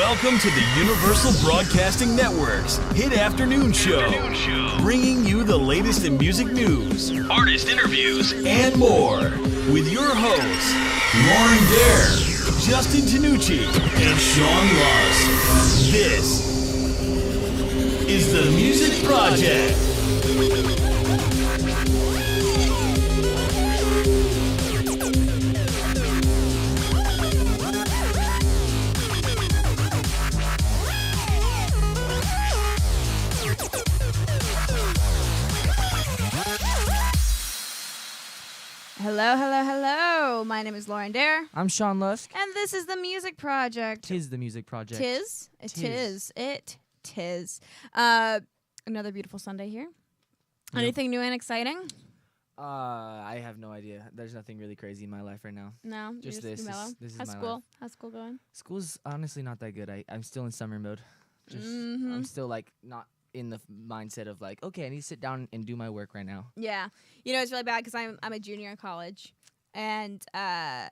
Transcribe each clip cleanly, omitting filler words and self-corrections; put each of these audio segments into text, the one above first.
Welcome to the Universal Broadcasting Network's Hit Afternoon Show, bringing you the latest in music news, artist interviews, and more. With your hosts, Lauren Dair, Justin Tanucci, and Sean Lusk. This is the Music Project. Hello, hello, hello. My name is Lauren Dair. I'm Sean Lusk. And this is the Music Project. Tis the Music Project. Tis? It tis. Another beautiful Sunday here. Yep. Anything new and exciting? I have no idea. There's nothing really crazy in my life right now. No? Just you're this. mellow? This is How's my school? life. How's school going? School's honestly not that good. I'm still in summer mode. I'm still not in the mindset of okay, I need to sit down and do my work right now. Yeah. You know, it's really bad because I'm a junior in college. And I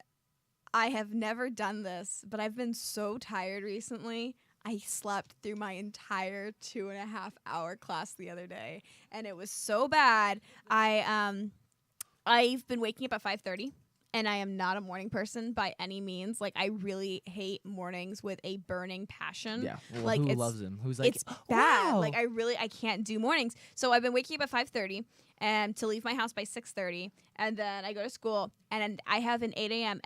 have never done this, but I've been so tired recently. I slept through my entire 2.5-hour class the other day, and it was so bad. I've been waking up at 5:30, and I am not a morning person by any means. I really hate mornings with a burning passion. Yeah, well, who loves them? Who's like, it's bad. Wow. I can't do mornings. So I've been waking up at 5:30 and to leave my house by 6:30, and then I go to school, and I have an 8 a.m.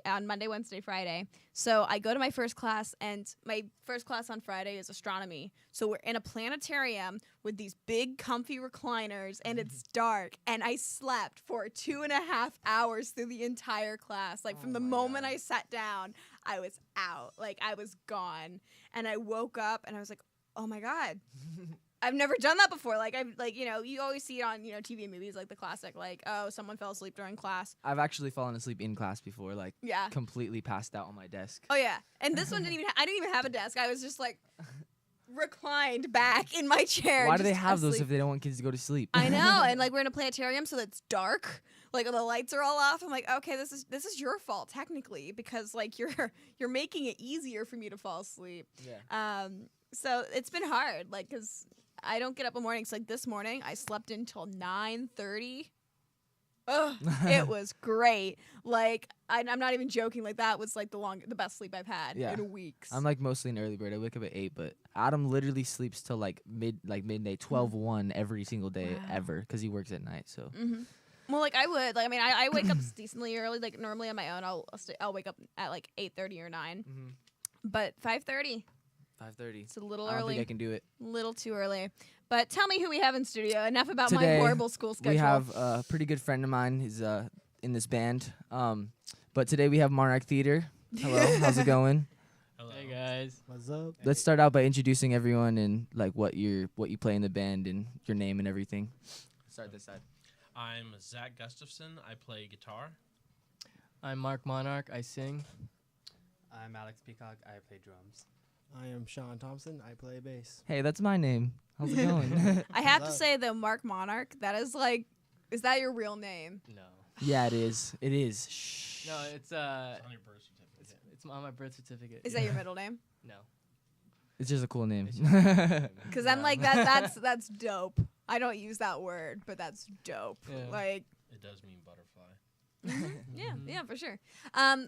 on Monday, Wednesday, Friday. So I go to my first class, and my first class on Friday is astronomy. So we're in a planetarium with these big, comfy recliners, and it's dark, and I slept for 2.5 hours through the entire class. From the moment I sat down, I was out. I was gone, and I woke up, and I was like, oh my God. I've never done that before. You always see it on, TV and movies, the classic, someone fell asleep during class. I've actually fallen asleep in class before, completely passed out on my desk. Oh, yeah. And this one I didn't even have a desk. I was just, reclined back in my chair. Why do they have those if they don't want kids to go to sleep? I know. And, we're in a planetarium, so it's dark. The lights are all off. I'm like, okay, this is your fault, technically, because, you're making it easier for me to fall asleep. Yeah. So it's been hard, because I don't get up in the mornings. This morning, I slept until 9:30. Ugh, it was great. I'm not even joking. That was the best sleep I've had in weeks. I'm mostly an early bird. I wake up at 8, but Adam literally sleeps till midday, 12:01 every single day ever, because he works at night. So. Mm-hmm. Well, I would. I wake up decently early. Normally on my own, I'll wake up at 8:30 or 9. Mm-hmm. But 5:30. 5:30. It's a little I don't early. think I can do it. A little too early. But tell me who we have in studio. Enough about my Today, horrible school schedule. We have a pretty good friend of mine. He's in this band. But today we have Monarch Theater. Hello, how's it going? Hello. Hey guys, What's up? Let's start out by introducing everyone and what you play in the band and your name and everything. Start this side. I'm Zach Gustafson. I play guitar. I'm Mark Monarch. I sing. I'm Alex Peacock. I play drums. I am Sean Thompson. I play bass. Hey, that's my name. How's it going? I have to say, though, Mark Monarch, that is is that your real name? No. Yeah, it is. It is. Shh. No, it's It's on your birth certificate. it's on my birth certificate. Is that your middle name? No. It's just a cool name. Because I'm that's dope. I don't use that word, but that's dope. Yeah. It does mean butterfly. Yeah, for sure.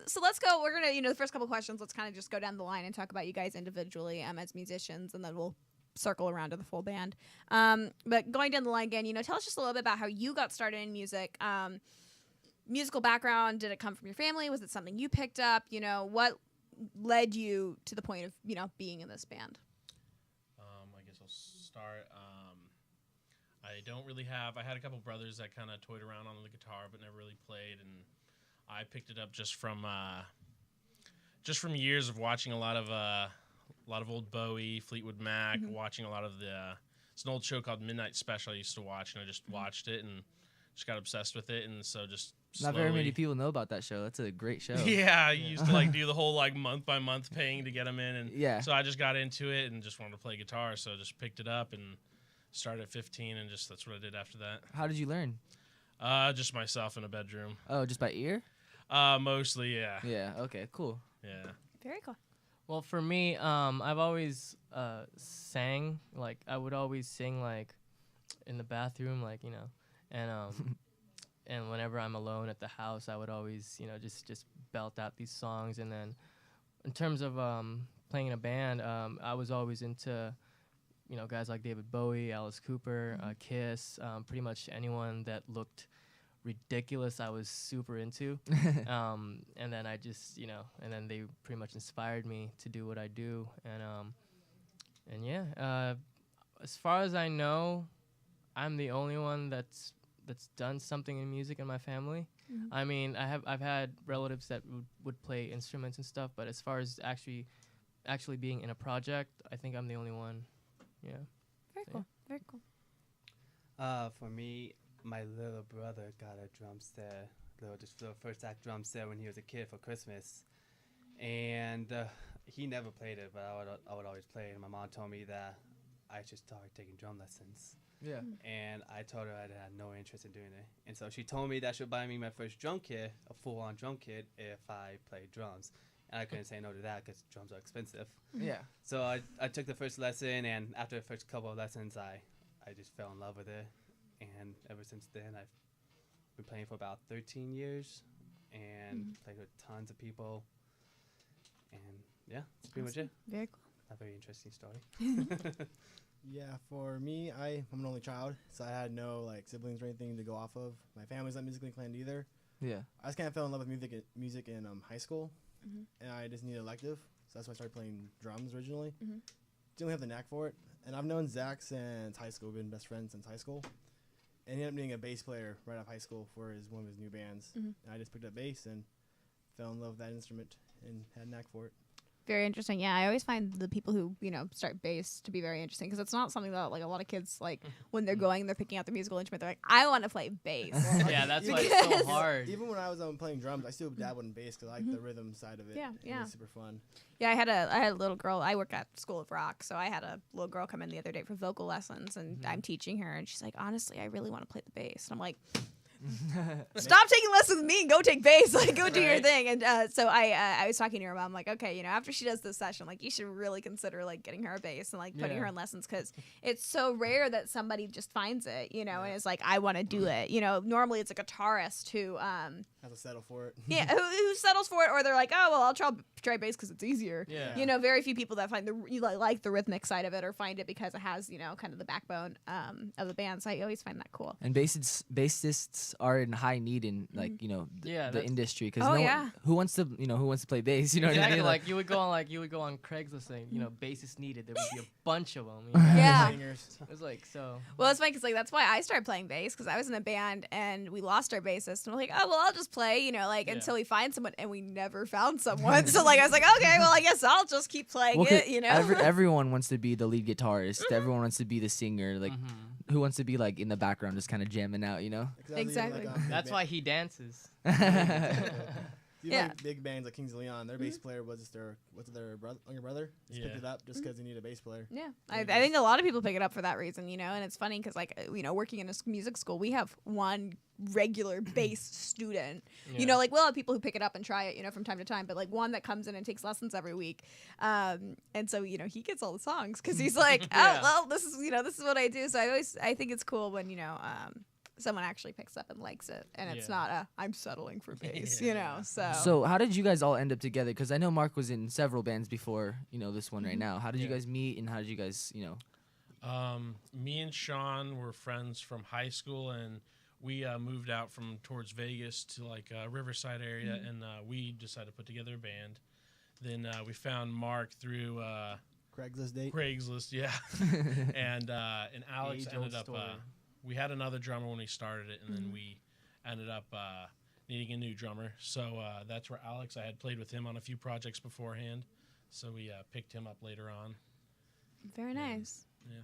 So let's go. We're gonna, the first couple questions. Let's kind of just go down the line and talk about you guys individually as musicians, and then we'll circle around to the full band. But going down the line again, tell us just a little bit about how you got started in music. Musical background. Did it come from your family? Was it something you picked up? What led you to the point of being in this band? I guess I'll start. I had a couple brothers that kind of toyed around on the guitar, but never really played, and I picked it up just from years of watching a lot of old Bowie, Fleetwood Mac, watching a lot of it's an old show called Midnight Special I used to watch, and I just watched it and just got obsessed with it, and so just Not very many people know about that show. That's a great show. Yeah, I used to do the whole month by month paying to get them in, and so I just got into it and just wanted to play guitar, so I just picked it up and started at 15, and just that's what I did after that. How did you learn? Just myself in a bedroom. Oh, just by ear? Mostly, yeah. Yeah. Okay. Cool. Yeah. Very cool. Well, for me, I've always sang. Like, I would always sing, like, in the bathroom, like, and and whenever I'm alone at the house, I would always, just belt out these songs. And then in terms of playing in a band, I was always into, guys like David Bowie, Alice Cooper, Kiss, pretty much anyone that looked ridiculous I was super into. And then I just, and then they pretty much inspired me to do what I do. And yeah, as far as I know, I'm the only one that's done something in music in my family. I mean, I've had relatives that would play instruments and stuff, but as far as actually being in a project, I think I'm the only one. Yeah. Very cool. Very cool. For me, my little brother got a drum set, little first act drum set when he was a kid for Christmas, and he never played it, but I would always play it. And my mom told me that I should start taking drum lessons. Yeah. And I told her I had no interest in doing it, and so she told me that she'll buy me my first drum kit, a full-on drum kit, if I played drums. And I couldn't say no to that because drums are expensive. Yeah. So I took the first lesson, and after the first couple of lessons, I just fell in love with it. And ever since then, I've been playing for about 13 years and played with tons of people. And yeah, that's pretty much it. Very cool. A very interesting story. Yeah, for me, I'm an only child, so I had no siblings or anything to go off of. My family's not musically inclined either. Yeah. I just kind of fell in love with music in high school, and I just needed an elective, so that's why I started playing drums originally. Didn't have the knack for it, and I've known Zach since high school. We've been best friends since high school, and he ended up being a bass player right out of high school for one of his new bands. And I just picked up bass and fell in love with that instrument and had a knack for it. Very interesting. Yeah, I always find the people who start bass to be very interesting because it's not something that a lot of kids when they're they're picking out the musical instrument. They're like, I want to play bass. Yeah, that's why it's so hard. Even when I was playing drums, I still dabbled in bass because I like the rhythm side of it. Yeah, It was super fun. Yeah, I had a little girl. I work at School of Rock, so I had a little girl come in the other day for vocal lessons, and I'm teaching her, and she's like, honestly, I really want to play the bass. And I'm like, stop taking lessons with me and go take bass. Go do your thing. And so I was talking to her mom, okay, after she does this session, you should really consider getting her a bass and putting her in lessons because it's so rare that somebody just finds it, and is like, I want to do it. Normally it's a guitarist who Has to settle for it. yeah, who settles for it, or they're like, oh well, I'll try bass because it's easier. Yeah. Very few people that find like the rhythmic side of it or find it because it has kind of the backbone of the band. So I always find that cool. And bassists are in high need in the industry because who wants to play bass? You know Exactly. what I mean? You would go on Craigslist saying, bassists needed. There would be a bunch of them. Yeah. Singers. It was so. Well, it's funny because that's why I started playing bass because I was in a band and we lost our bassist and we're like, oh well, I'll just play, until we find someone, and we never found someone. So I was like, okay, well I guess I'll just keep playing it. Everyone wants to be the lead guitarist. Everyone wants to be the singer. Who wants to be in the background, just kind of jamming out? Exactly. That's why he dances. Even big bands like Kings of Leon, their bass player was their younger brother. Just picked it up just because they needed a bass player. Yeah, I think a lot of people pick it up for that reason, and it's funny because working in a music school, we have one regular bass student. Yeah. We'll have people who pick it up and try it, from time to time, but one that comes in and takes lessons every week, and so he gets all the songs because he's like, oh well, this is what I do. So I think it's cool when someone actually picks up and likes it, and it's not I'm settling for bass, So how did you guys all end up together? Because I know Mark was in several bands before, this one right now. How did you guys meet, and how did you guys, Me and Sean were friends from high school, and we moved out from towards Vegas to Riverside area, and we decided to put together a band. Then we found Mark through Craigslist date. Craigslist, yeah, and Alex ended up. We had another drummer when we started it, and then we ended up needing a new drummer. So that's where Alex, I had played with him on a few projects beforehand. So we picked him up later on. Very nice. Yeah.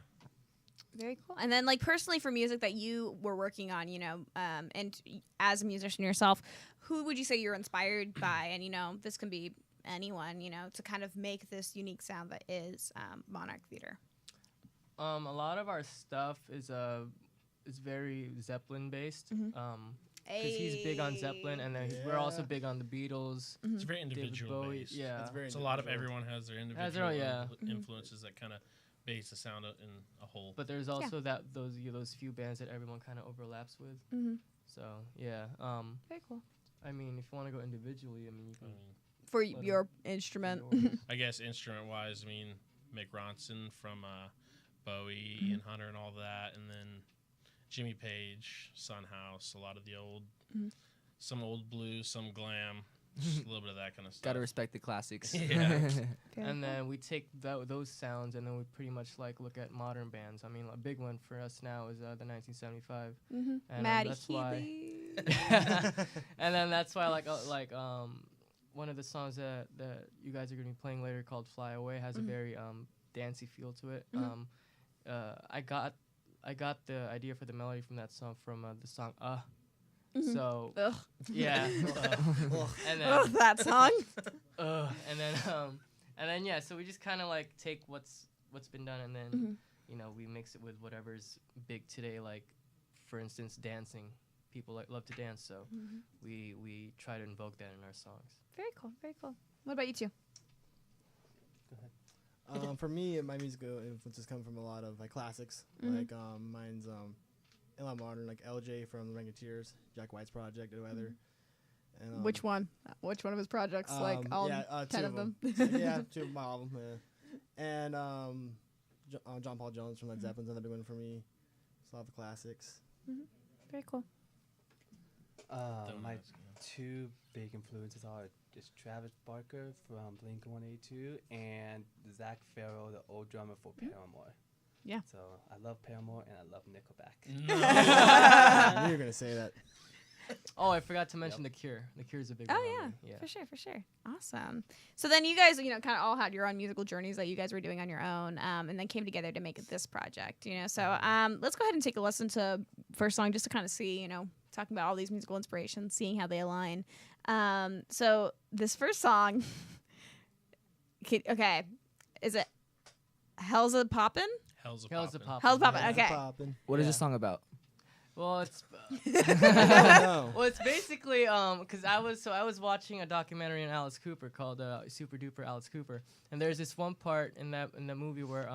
Very cool. And then personally for music that you were working on, and as a musician yourself, who would you say you're inspired by? And, this can be anyone, to kind of make this unique sound that is Monarch Theater. A lot of our stuff is very Zeppelin based. because he's big on Zeppelin, and then we're also big on the Beatles. It's very individual Bowie, based. yeah. It's very It's a lot of individual. everyone has their Has individual their own, influences that kind of base the sound in a whole. But there's also those few bands that everyone kind of overlaps with. Mm-hmm. So yeah, Very cool. I mean, if you want to go individually, I mean, you can. For Let your him- instrument. I guess instrument wise, I mean Mick Ronson from Bowie and Hunter and all that, and then Jimmy Page, Son House, a lot of the old, some old blues, some glam, just a little bit of that kind of stuff. Gotta respect the classics. Yeah. And then we take those sounds, and then we pretty much like look at modern bands. I mean, a big one for us now is the 1975, and Maddie that's why. Healy. And then that's why one of the songs that you guys are gonna be playing later called "Fly Away" has a very dancey feel to it. I got the idea for the melody from that song from the song So Ugh. yeah, and then Ugh, that song. and then yeah, so we just kind of like take what's been done, and then you know, we mix it with whatever's big today. Like for instance, dancing. People love to dance, so we try to invoke that in our songs. Very cool. Very cool. What about you two? For me, my musical influences come from a lot of like classics. Like mine's a lot modern, like LJ from the Rangeteers, Jack White's project, or Weather. And, Which one? Which one of his projects? Like all 10 of them? So, yeah, 2 of my album. Yeah. And John Paul Jones from Led Zeppelin's another big one for me. It's a lot of classics. Very cool. My 2 big influences are just Travis Barker from Blink-182 and Zach Farrell, the old drummer for Paramore. Yeah. So I love Paramore and I love Nickelback. I knew you were going to say that. Oh, I forgot to mention The Cure. The Cure is a big one. Oh, on me. For sure. Awesome. So then you guys, kind of all had your own musical journeys that you guys were doing on your own, and then came together to make this project, So let's go ahead and take a listen to first song just to kind of see, talking about all these musical inspirations, seeing how they align. So this first song, okay, is it Hell's a Poppin'? Hell's a Hell's a Poppin'. Poppin'. Hell's a Poppin', Yeah, okay. poppin'. What is this song about? Well, it's No. well, it's basically because I was watching a documentary on Alice Cooper called Super Duper Alice Cooper, and there's this one part in the movie where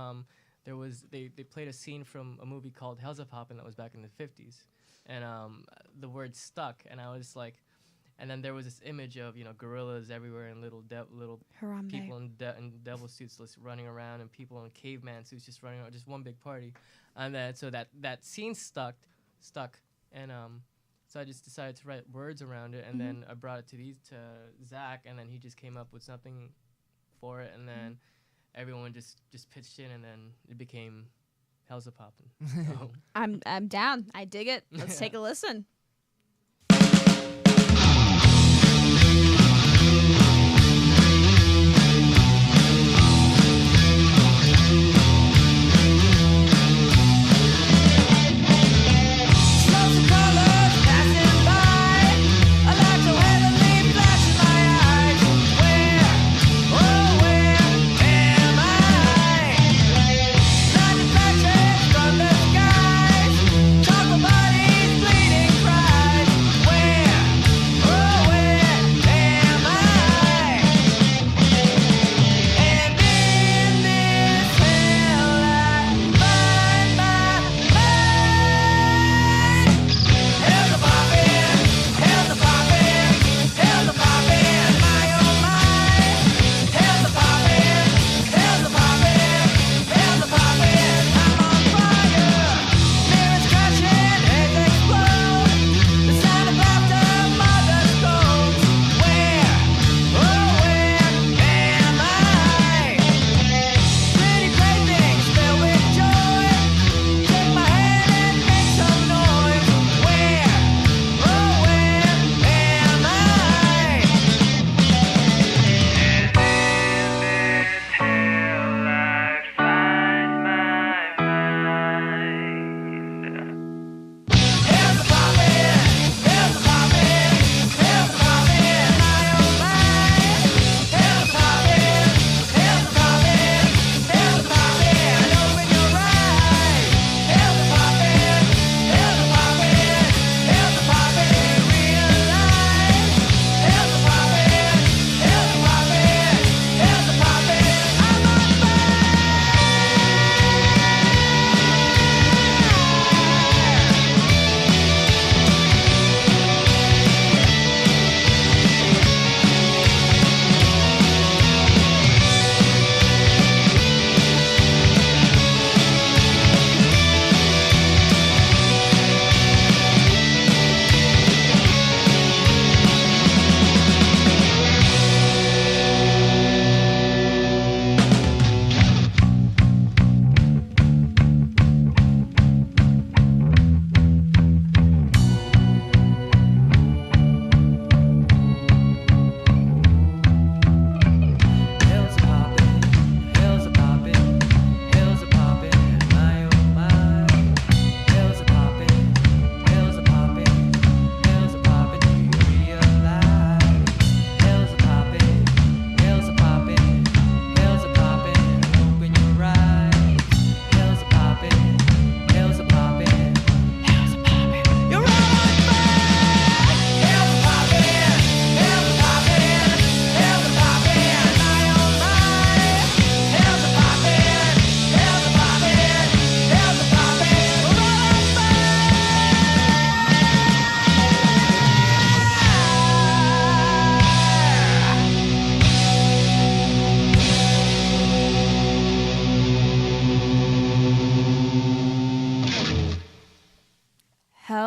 they played a scene from a movie called Hell's a Poppin' that was back in the 50s, and the word stuck, and I was like, and then there was this image of gorillas everywhere and little Harambe. people in devil suits just running around, and people in caveman suits just running around, just one big party, and then so that scene stuck, and so I just decided to write words around it, and then I brought it to Zach, and then he just came up with something for it, and then everyone just pitched in, and then it became Hell's a Poppin'. So. I'm down. I dig it. Let's take a listen. Bodies bleeding from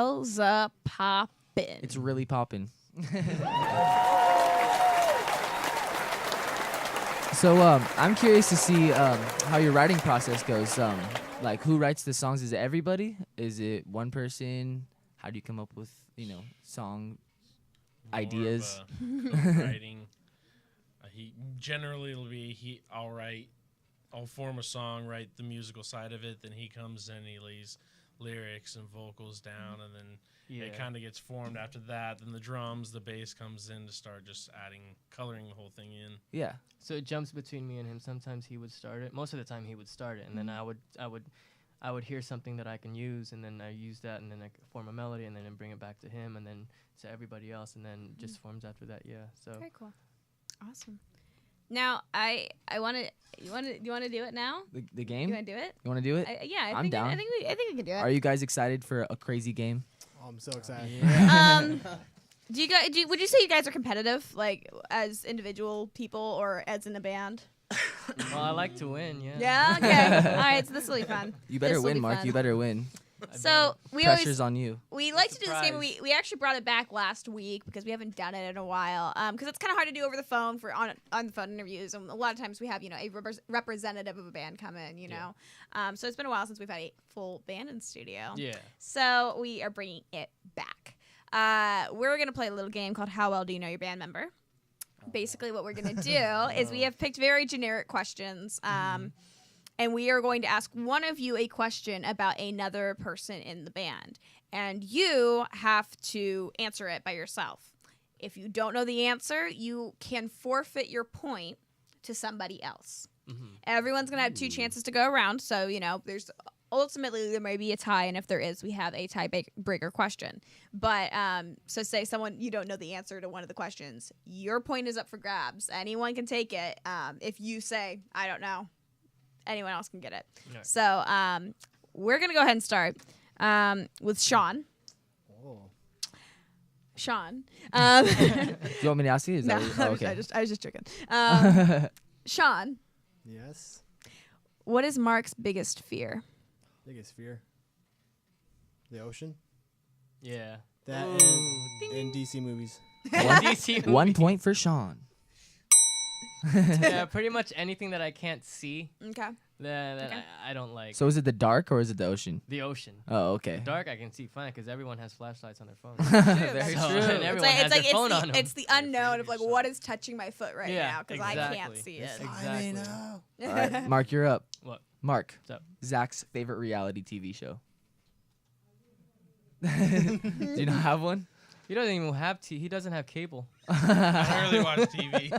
hell's a poppin'? It's really popping. So I'm curious to see how your writing process goes. Like, who writes the songs? Is it everybody? Is it one person? How do you come up with, song ideas? More of a writing. I'll form a song, write the musical side of it. Then he comes in, he lays lyrics and vocals down, and then it kind of gets formed after that. Then the drums, the bass comes in to start just coloring the whole thing in. Yeah. So it jumps between me and him. Sometimes he would start it. Most of the time he would start it, and then I would hear something that I can use, and then I use that, and then I form a melody, and then I bring it back to him, and then to everybody else, and then just forms after that. Yeah. So. Very cool. Awesome. Now I want to. You want to do it now? The game? You want to do it? You want to do it? Yeah, I'm down. I think we can do it. Are you guys excited for a crazy game? Oh, I'm so excited. Would you say you guys are competitive, like as individual people or as in a band? Well, I like to win. Yeah. Yeah. Okay. All right. So this will be fun. You better This'll win, be Mark. fun. You better win. So Pressure's on you. we like to do this game. Surprise. We actually brought it back last week because we haven't done it in a while. Because it's kind of hard to do over the phone for on the phone interviews, and a lot of times we have a representative of a band come in. So it's been a while since we've had a full band in studio. Yeah. So we are bringing it back. We're gonna play a little game called How Well Do You Know Your Band Member? Basically, what we're gonna do is we have picked very generic questions. And we are going to ask one of you a question about another person in the band. And you have to answer it by yourself. If you don't know the answer, you can forfeit your point to somebody else. Everyone's going to have 2 chances to go around. So, there's ultimately there may be a tie. And if there is, we have a tiebreaker question. But so say you don't know the answer to one of the questions. Your point is up for grabs. Anyone can take it. If you say, I don't know, anyone else can get it. Okay. So we're going to go ahead and start with Sean. Oh. Sean. Do you want me to ask you? No, Okay. I was just joking. Sean, Yes. what is Mark's biggest fear? Biggest fear. The ocean. Yeah. That and DC movies. DC 1 point for Sean. Yeah, pretty much anything that I can't see Okay. that Okay. I don't like. So is it the dark or is it the ocean? The ocean. Oh, okay. Dark, I can see fine because everyone has flashlights on their phone. Very That's true. And everyone has their phone on them. It's the unknown of like what is touching my foot right Yeah, now because I can't exactly. see it. Exactly. All right, Mark, you're up. What? Mark, What's up? Zach's favorite reality TV show. Do you not have one? He doesn't even have he doesn't have cable. I don't really watch TV.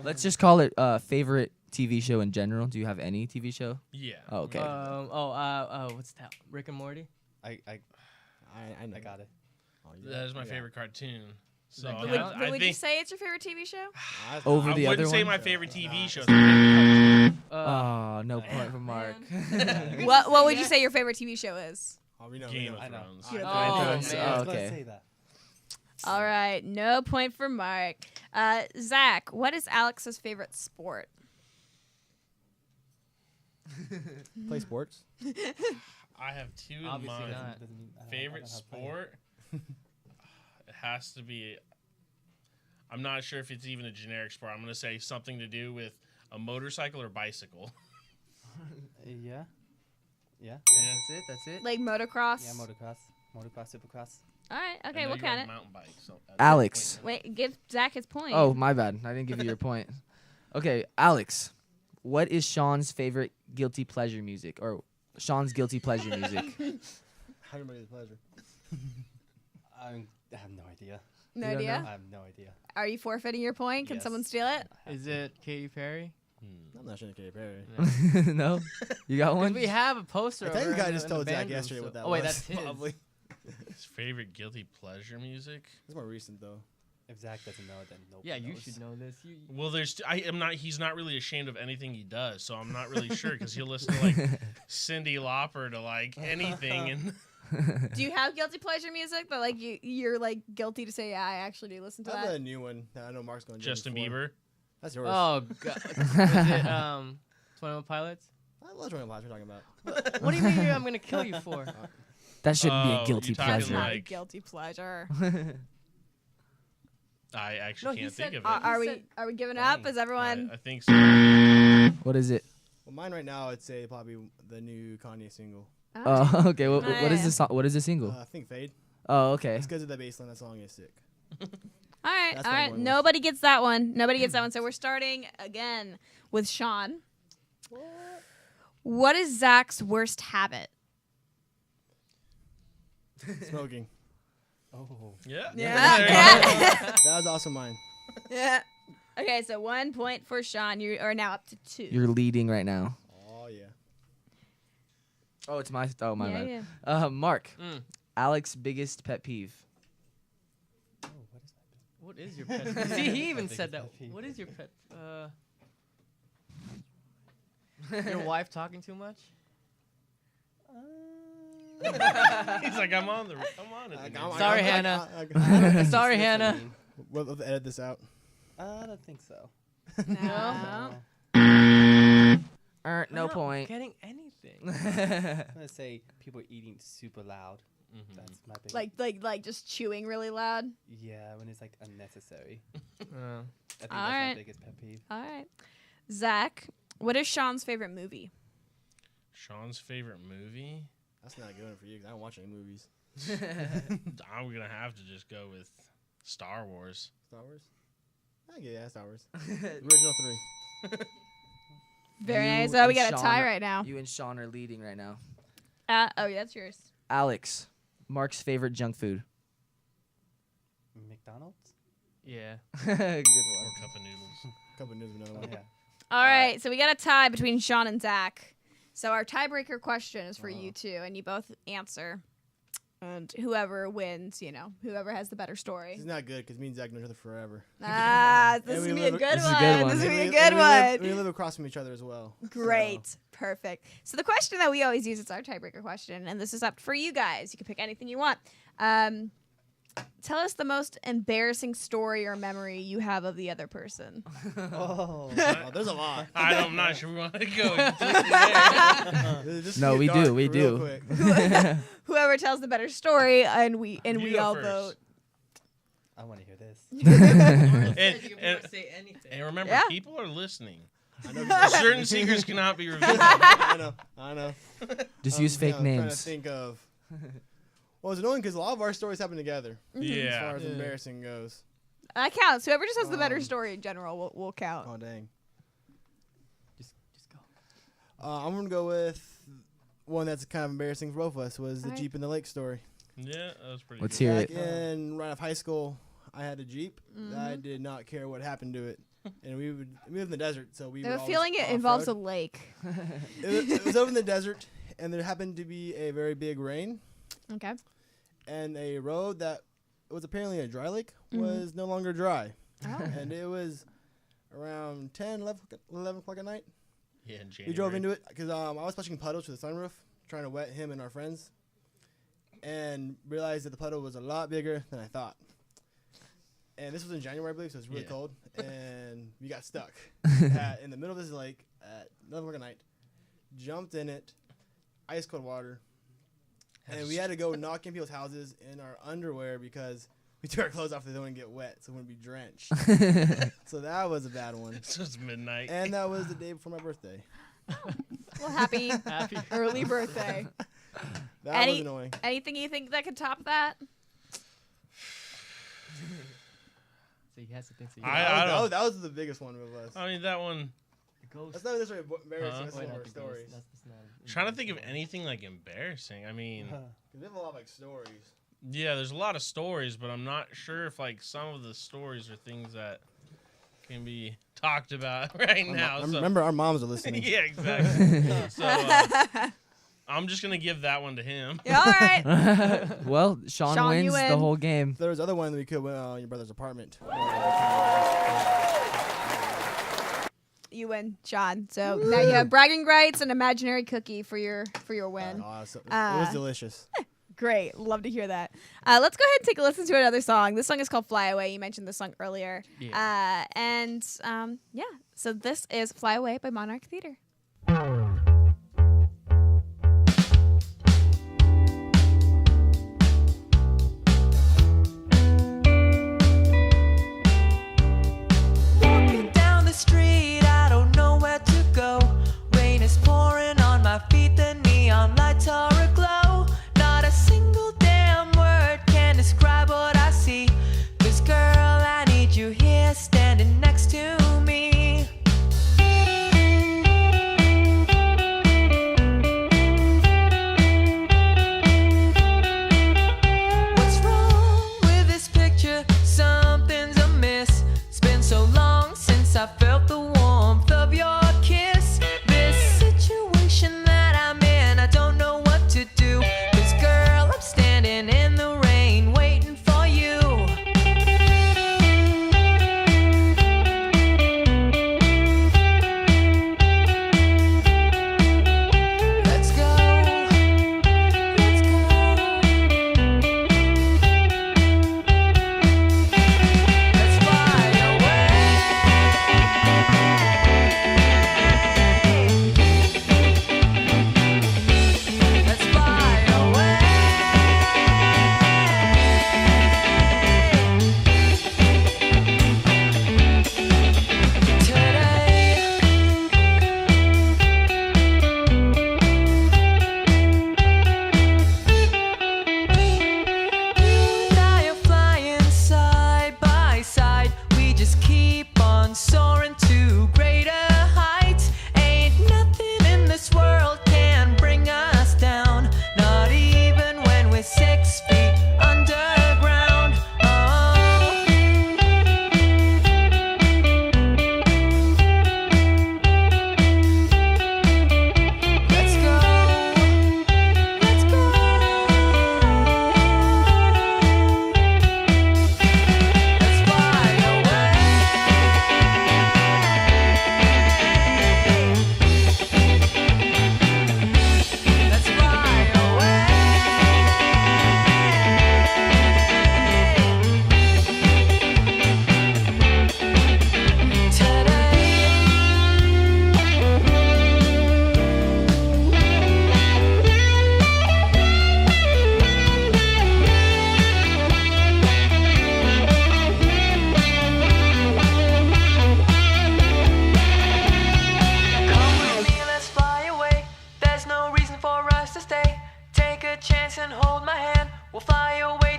Let's just call it favorite TV show in general. Do you have any TV show? Yeah. Oh, okay. What's that? Rick and Morty. I know. got it. Oh, you That got is my it. favorite cartoon. So Like, But Yeah. would you say it's your favorite TV show? Over I the wouldn't other say one? my favorite TV show. Oh, no point for Mark. What would you say your favorite TV show is? Oh, we know. Game we of know. Thrones. Yeah. Oh, Thrones. man. Oh, I was okay. gonna say that. All right, no point for Mark. Zach, what is Alex's favorite sport? Play sports. I have 2 in Obviously mind. not. Doesn't mean- I don't Favorite know how to play it. sport? It has to be. I'm not sure if it's even a generic sport. I'm going to say something to do with a motorcycle or bicycle. Yeah. Yeah. That's it. That's it. Like motocross? Yeah. Motocross, supercross. All right, I okay, know we'll you count like it. Mountain bike, so Alex. Wait, give Zach his point. Oh, my bad. I didn't give you your point. Okay, Alex, what is Sean's favorite guilty pleasure music? Or Sean's guilty pleasure music? Everybody's pleasure. I have no idea. no you don't idea? I have no idea. Are you forfeiting your point? Can Yes. someone steal it? Is it Katy Perry? I'm not sure Katy Perry. No? You got 'Cause one? we have a poster. I think over you guys in just the told Zach band room, yesterday so- what that Oh wait, was. that's his. Probably. His favorite guilty pleasure music? It's more recent though. If Zach doesn't know, then nobody Yeah, you knows. should know this. Well, he's not really ashamed of anything he does, so I'm not really sure because he'll listen to like Cyndi Lauper to like anything, and Do you have guilty pleasure music that like you're like guilty to say, yeah, I actually do listen to I have that? a new one that I know Mark's going to Justin Bieber. That's yours. Oh god. Was it 21 Pilots? I love what you're talking about. What do you mean I'm gonna kill you for? That shouldn't be Oh, a guilty you're talking That's pleasure. not a like- guilty pleasure. I actually he can't think said- of it. Are we giving up? Is everyone? I think so. What is it? Well, mine right now, I'd say probably the new Kanye single. Oh, okay. What is Yeah. the song? What is the single? I think Fade. Oh, okay. It's because of the bass line. That song is sick. All right, That's all what I'm right. going with. Nobody gets that one. Nobody gets that one. So we're starting again with Sean. What is Zach's worst habit? Smoking. Oh. Yeah. Yeah. There you Yeah. That was also mine. Yeah. Okay, so 1 point for Sean. You are now up to 2. You're leading right now. Oh yeah. Oh, it's my. Oh, my yeah, bad. yeah. Mark. Mm. Alex's biggest pet peeve. Oh, what is that? What is your pet? peeve? See, he even Biggest said that. pet peeve. What is your pet? Your wife talking too much? He's like, I'm on it. Sorry, Hannah. That's Sorry, what Hannah. I mean. We'll have to edit this out. I don't think so. No. No I'm not point. Getting anything. I'm gonna say people eating super loud. Mhm. That's my big. Like just chewing really loud. Yeah, when it's like unnecessary. I think All that's right. my biggest pet peeve. All right. Zach, what is Sean's favorite movie? Sean's favorite movie? That's not a good one for you because I don't watch any movies. I'm going to have to just go with Star Wars. Star Wars? Yeah, Star Wars. Original 3. Very You nice. Oh, we and got a Sean tie are- right now. You and Sean are leading right now. Oh, yeah, that's yours. Alex, Mark's favorite junk food. McDonald's? Yeah. Good Or one. Cup of Noodles. Couple news, another one. Yeah. All right, so we got a tie between Sean and Zach. So our tiebreaker question is for Uh-huh. you two, and you both answer. And whoever wins, whoever has the better story. This is not good because me and Zach know each other forever. Ah, this And is we gonna be a live- good This is a good one. one. This is And gonna we- be a good and we live- one. We live across from each other as well. Great. Perfect. So the question that we always use is our tiebreaker question, and this is up for you guys. You can pick anything you want. Tell us the most embarrassing story or memory you have of the other person. Oh. Oh, there's a lot. I'm not sure we want to go there. This No, could we get do. dark We real do. quick. Whoever tells the better story, and we You go all first. vote. I want to hear this. And remember, Yeah. people are listening. I know. Certain secrets cannot be revealed. I know. Just use fake I'm trying to names. think of. Well, it's annoying because a lot of our stories happen together. As Yeah. far as Yeah. embarrassing goes. That counts. Whoever just has the better Um, story in general will count. Oh dang. Just go. I'm gonna go with one that's kind of embarrassing for both of us. Was the Alright. Jeep in the Lake story. Yeah, that was pretty Let's good. hear Back it. in right off high school, I had a Jeep. I Mhm. did not care what happened to it, and we live in the desert, so we. I would have a always feeling it involves a off-road. lake. It was over in the desert, and there happened to be a very big rain, Okay. and a road that was apparently a dry lake Mhm. was no longer dry, Oh. and it was around 10, 11 o'clock at night. Yeah, in January. We drove into it because I was pushing puddles through the sunroof, trying to wet him and our friends, and realized that the puddle was a lot bigger than I thought. And this was in January, I believe, so it was really Yeah. cold, and we got stuck in the middle of this lake at 11 o'clock at night. Jumped in it, ice cold water, and we had to go knock in people's houses in our underwear because we took our clothes off so they wouldn't get wet, so we wouldn't be drenched. So that was a bad one. So it's midnight. And that was the day before my birthday. Well, happy Happy. early birthday. That Any- was annoying. Anything you think that could top that? So he has to think. So I That was- don't- that was the biggest one of us. I mean, that one. ghost. That's not necessarily embarrassing. Huh? That's Wait, one of not our the ghost. stories. That's not Trying to think of anything like embarrassing. I mean, 'Cause we have a lot of like stories. yeah, there's a lot of stories, but I'm not sure if like some of the stories are things that can be talked about right now. So. Remember, our moms are listening. Yeah, exactly. So I'm just gonna give that one to him. Yeah, all right. Well, Sean, Sean, you wins the win. whole game. If there was other one that we could win your brother's apartment. You win, Sean. So now you have bragging rights and imaginary cookie for your win. Oh, it was Uh, delicious. Great. Love to hear that. Let's go ahead and take a listen to another song. This song is called Fly Away. You mentioned this song earlier. Yeah. Yeah. So this is Fly Away by Monarch Theater.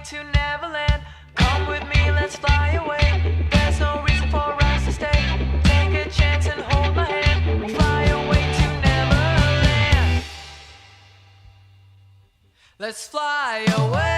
to Neverland. Come with me, let's fly away. There's no reason for us to stay. Take a chance and hold my hand. We'll fly away to Neverland. Let's fly away.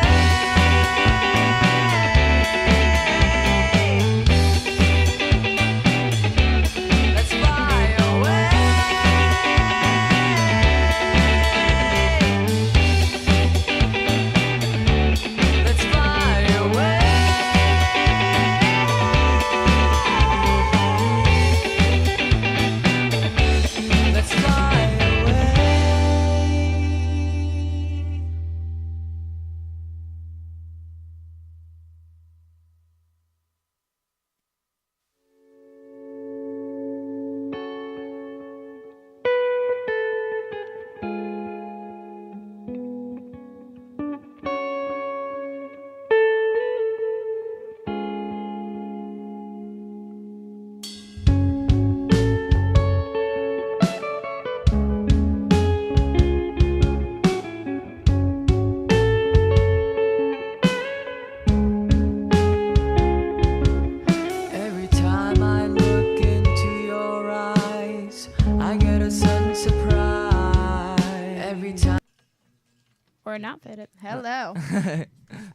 Or not faded. Hello.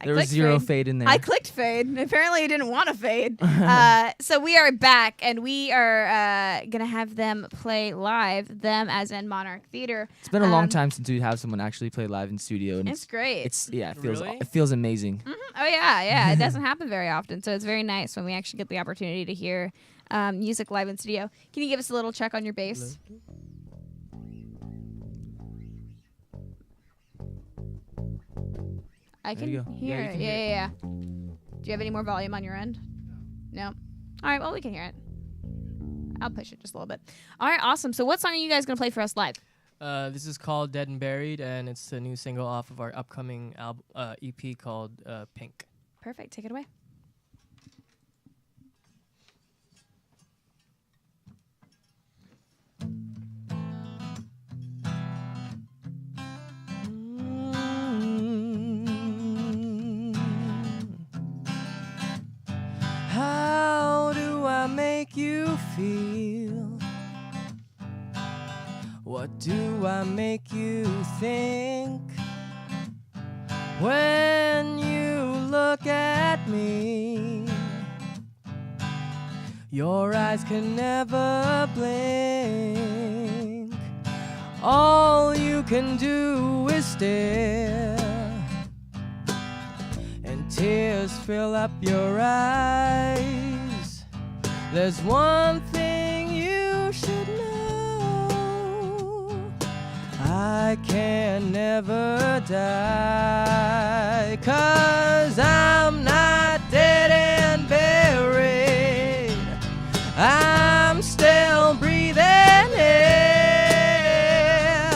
There was zero fade in there. I clicked fade. Apparently, I didn't want to fade. So we are back, and we are going to have them play live, them as in Monarch Theater. It's been a long time since we have someone actually play live in studio. And it's great. It feels amazing. Oh, yeah. It doesn't happen very often, so it's very nice when we actually get the opportunity to hear music live in studio. Can you give us a little check on your bass? I can hear it. Yeah. Do you have any more volume on your end? No. All right, well, we can hear it. I'll push it just a little bit. All right, awesome. So what song are you guys going to play for us live? This is called Dead and Buried, and it's the new single off of our upcoming EP called Pink. Perfect. Take it away. How do I make you feel? What do I make you think? When you look at me, your eyes can never blink. All you can do is stare, and tears fill up your eyes. There's one thing you should know: I can never die, 'cause I'm not dead and buried. I'm still breathing air.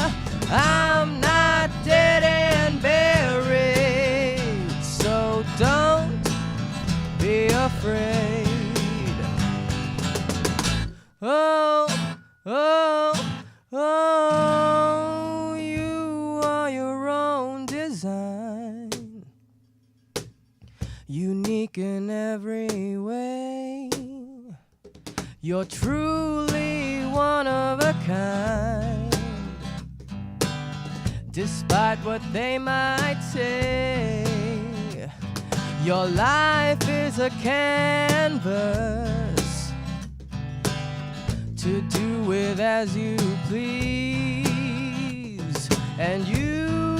I'm not dead and buried, so don't be afraid. Oh, oh, oh, you are your own design, unique in every way. You're truly one of a kind, despite what they might say. Your life is a canvas to do with as you please, and you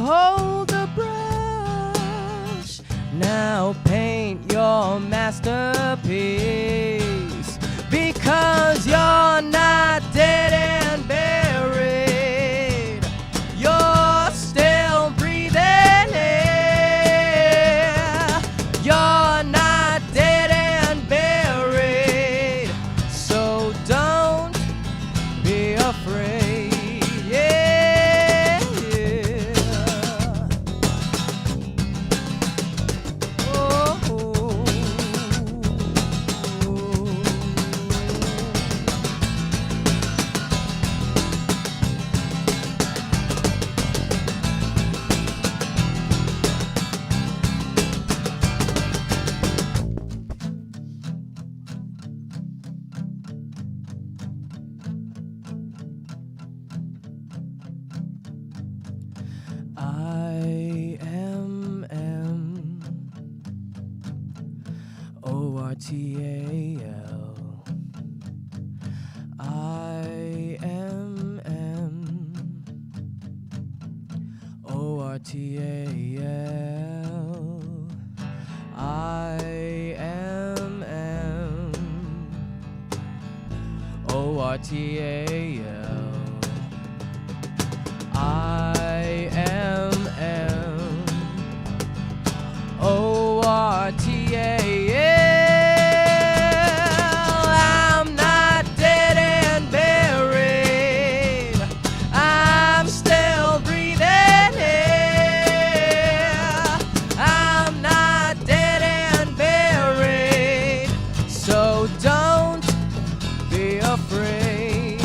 hold the brush. Now paint your masterpiece, because you're not dead and buried. You're still breathing air. You're not dead and buried, so don't be afraid. Yeah, yeah. Oh, oh, oh. I'm not dead and buried. I'm still breathing here. I'm not dead and buried. So don't be afraid.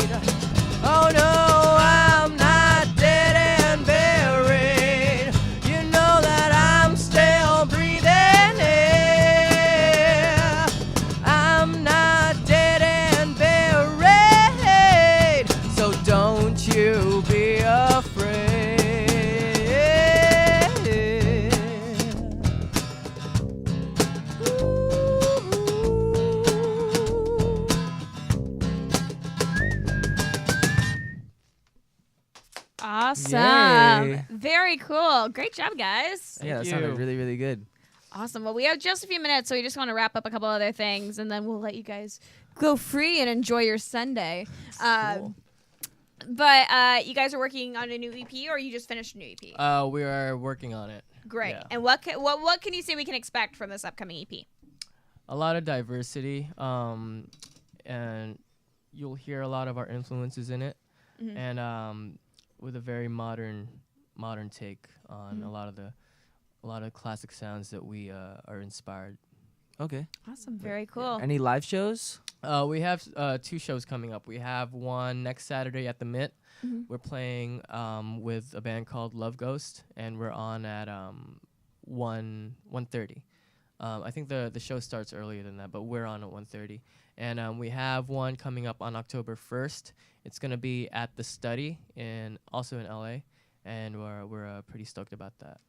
Oh no, I'm not dead and buried. You know that I'm still breathing here. I'm not dead and buried. So don't you be afraid. Awesome. Yay. Very cool. Great job, guys. Yeah, that Thank sounded you. really, really good. Awesome. Well, we have just a few minutes, so we just want to wrap up a couple other things, and then we'll let you guys go free and enjoy your Sunday. Cool. But you guys are working on a new EP, or you just finished a new EP? We are working on it. Great. yeah. And what can you say we can expect from this upcoming EP? A lot of diversity, and you'll hear a lot of our influences in it, Mhm. and with a very modern take on a lot of classic sounds that we are inspired. Okay. Awesome. Very cool. Any live shows? We have 2 shows coming up. We have one next Saturday at the Mint. Mhm. We're playing with a band called Love Ghost, and we're on at 1:30. I think the show starts earlier than that, but we're on at 1:30. And we have one coming up on October 1st. It's gonna be at the Study also in LA, and we're pretty stoked about that.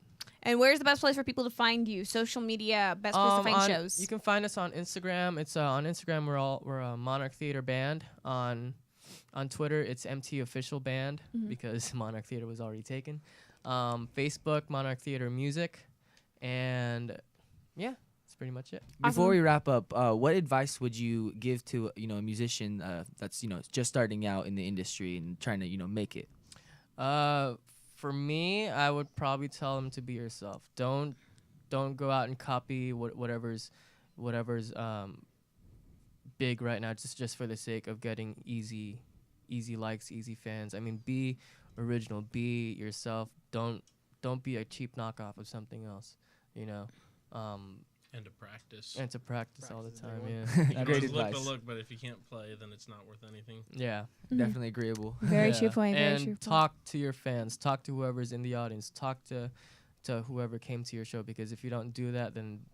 And where's the best place for people to find you? Social media, best place to find shows. You can find us on Instagram. It's on Instagram. We're a Monarch Theater band. On Twitter, it's MT Official Band because Monarch Theater was already taken. Facebook, Monarch Theater Music, and yeah, that's pretty much it. Before we wrap up, what advice would you give to a musician that's just starting out in the industry and trying to make it? For me, I would probably tell them to be yourself. Don't go out and copy whatever's big right now just for the sake of getting easy likes, easy fans. I mean, be original, be yourself. Don't be a cheap knockoff of something else. And to practice. And to practice all the time. everyone. Yeah. Great Look advice. the look, but if you can't play, then it's not worth anything. Yeah. Definitely agreeable. Very Yeah. true point. Very And true point. talk to your fans. Talk to whoever's in the audience. Talk to whoever came to your show, because if you don't do that, then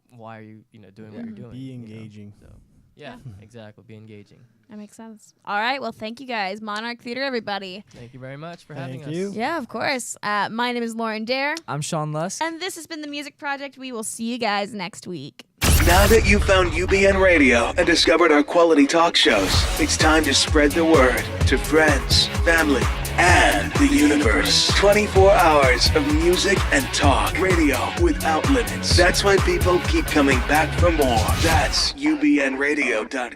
why are you doing what you're doing? Be engaging. So yeah, exactly. Be engaging. That makes sense. All right. Well, thank you guys. Monarch Theater, everybody. Thank you very much for having Thank you. us. Yeah, of course. My name is Lauren Dair, I'm Sean Lusk. and this has been The Music Project. We will see you guys next week. Now that you've found UBN Radio and discovered our quality talk shows, it's time to spread the word to friends, family, and the universe. 24 hours of music and talk radio without limits. That's why people keep coming back for more. That's UBNradio.com.